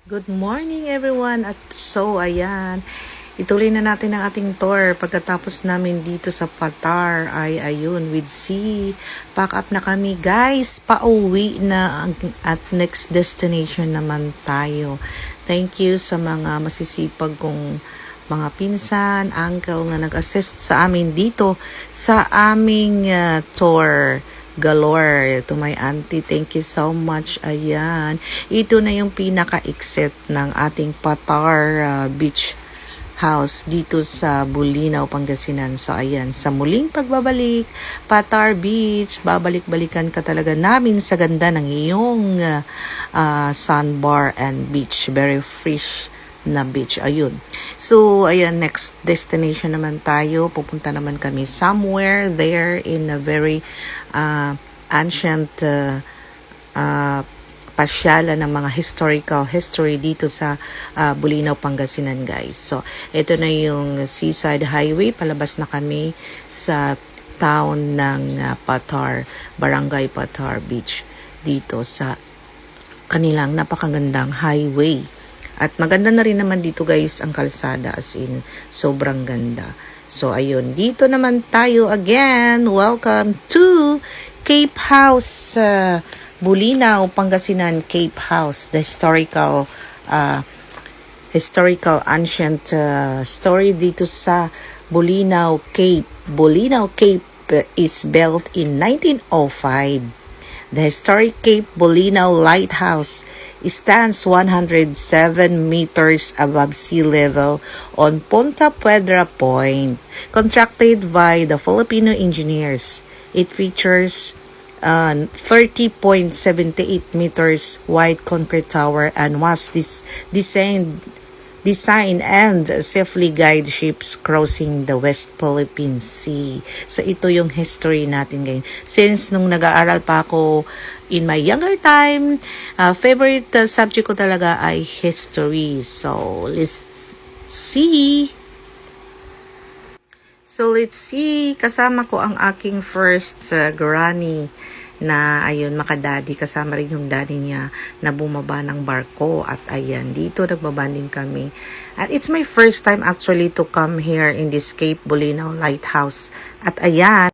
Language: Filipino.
Good morning everyone! At so ayan, ituloy na natin ang ating tour. Pagkatapos namin dito sa Patar ay ayun with sea. Pack up na kami guys, pauwi na at next destination naman tayo. Thank you sa mga masisipag kong mga pinsan, uncle na nag-assist sa amin dito sa aming tour galore. To my auntie, thank you so much. Ayan, ito na yung pinaka-exit ng ating Patar Beach House dito sa Bulinaw, Pangasinan. So ayan, sa muling pagbabalik Patar Beach, babalik-balikan ka talaga namin sa ganda ng iyong sandbar and beach. Very fresh na beach. Ayun. So, ayan, next destination naman tayo. Pupunta naman kami somewhere there in a very ancient pasyalan ng mga historical history dito sa Bulinaw, Pangasinan, guys. So, ito na yung Seaside Highway. Palabas na kami sa town ng Patar, Barangay Patar Beach dito sa kanilang napakagandang highway. At maganda na rin naman dito guys ang kalsada, as in sobrang ganda. So ayun, dito naman tayo again. Welcome to Cape House, Bulinaw, Pangasinan. Cape House, the historical ancient story dito sa Bulinaw Cape. Bulinaw Cape is built in 1905. The historic Cape Bulinaw Lighthouse stands 107 meters above sea level on Punta Puedra Point, constructed by the Filipino engineers. It features 30.78 meters wide concrete tower and was designed and safely guide ships crossing the West Philippine Sea. So ito yung history natin ngayon. Since nung nag-aaral pa ako in my younger time, favorite subject ko talaga ay history. So let's see. Kasama ko ang aking first granny na ayun, makadaddy, kasama rin yung daddy niya na bumaba ng barko. At ayan, dito nagbabanding kami. At it's my first time actually to come here in this Cape Bulinaw Lighthouse. At ayan,